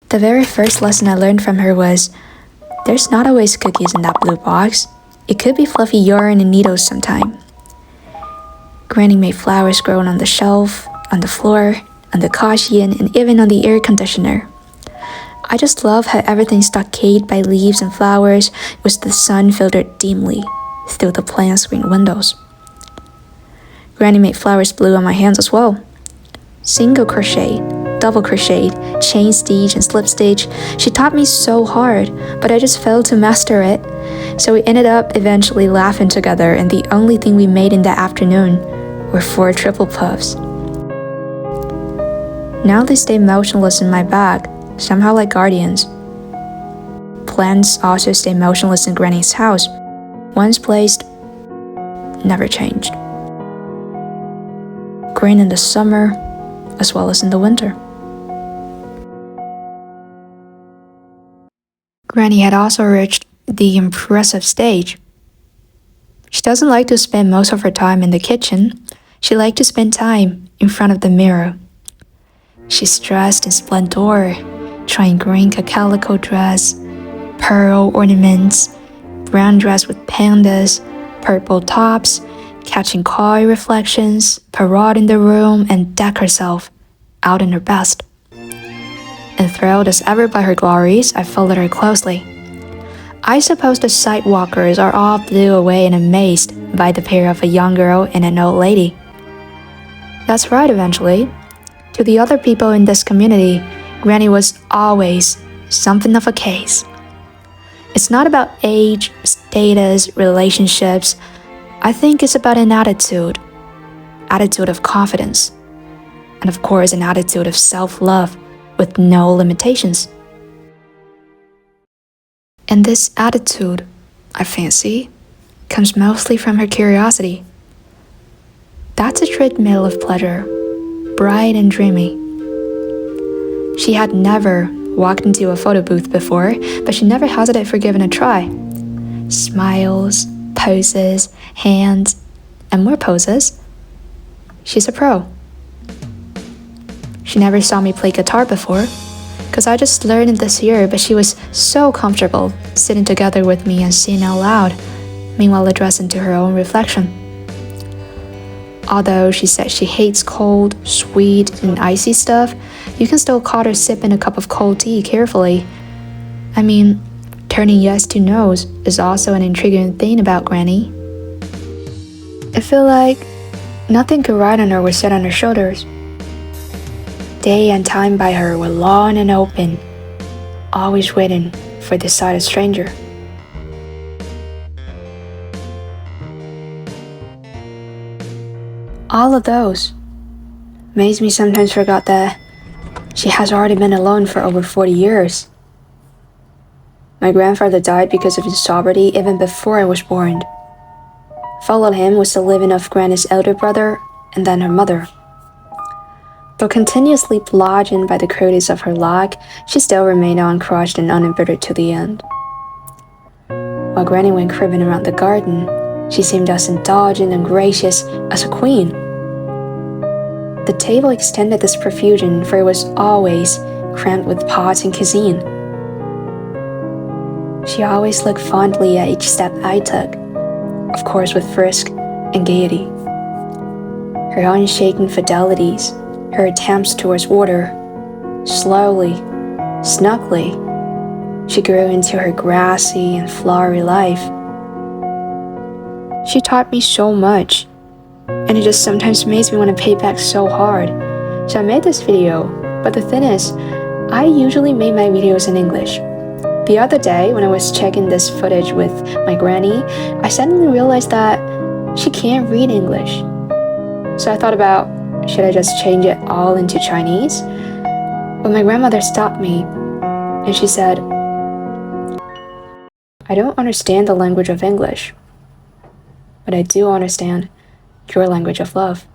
The very first lesson I learned from her was, there's not always cookies in that blue box. It could be fluffy yarn and needles sometime. Granny made flowers growing on the shelf, on the floor, on the cushion, and even on the air conditioner. I just love how everything stockaded by leaves and flowers with the sun filtered dimly through the plant screen windows. Granny made flowers blue on my hands as well. Single crochet, double crochet, chain stitch, and slip stitch. She taught me so hard, but I just failed to master it. So we ended up eventually laughing together, and the only thing we made in that afternoon were 4 triple puffs. Now they stay motionless in my bag, somehow like guardians. Plants also stay motionless in Granny's house. Once placed, never changed. Green in the summer, as well as in the winter. Granny had also reached the impressive stage. She doesn't like to spend most of her time in the kitchen. She likes to spend time in front of the mirror. She's dressed in splendor, trying green calico dress, pearl ornaments, brown dress with pandas, purple tops, catching koi reflections, parade in the room, and deck herself out in her best. Enthralled as ever by her glories, I followed her closely. I suppose the sidewalkers are all blew away and amazed by the pair of a young girl and an old lady. That's right, eventually. To the other people in this community, Granny was always something of a case. It's not about age, status, relationships. I think it's about an attitude of confidence, and of course an attitude of self-love with no limitations. And this attitude, I fancy, comes mostly from her curiosity. That's a treadmill of pleasure, bright and dreamy. She had never walked into a photo booth before, but she never hesitated for giving a try. Smiles, poses, hands, and more poses. She's a pro. She never saw me play guitar before, because I just learned it this year, but she was so comfortable sitting together with me and singing out loud, meanwhile addressing to her own reflection. Although she said she hates cold, sweet, and icy stuff, you can still caught her sipping a cup of cold tea carefully. I mean, turning yes to no's is also an intriguing thing about Granny. I feel like nothing could ride on her was set on her shoulders. Day and time by her were long and open, always waiting for the sighted stranger. All of those makes me sometimes forget that she has already been alone for over 40 years. My grandfather died because of insobriety even before I was born. Followed him was the living of Granny's elder brother and then her mother. Though continuously bludgeoned by the cruelties of her luck, she still remained uncrushed and unembittered to the end. While Granny went cribbing around the garden, she seemed as indulgent and gracious as a queen. The table extended this profusion, for it was always crammed with pots and cuisine. She always looked fondly at each step I took, of course with frisk and gaiety. Her unshaken fidelities, her attempts towards order, slowly, snugly, she grew into her grassy and flowery life. She taught me so much, and it just sometimes makes me want to pay back so hard. So I made this video, but the thing is, I usually make my videos in English. The other day, when I was checking this footage with my granny, I suddenly realized that she can't read English. So I thought about, should I just change it all into Chinese? But my grandmother stopped me, and she said, I don't understand the language of English, but I do understand your language of love.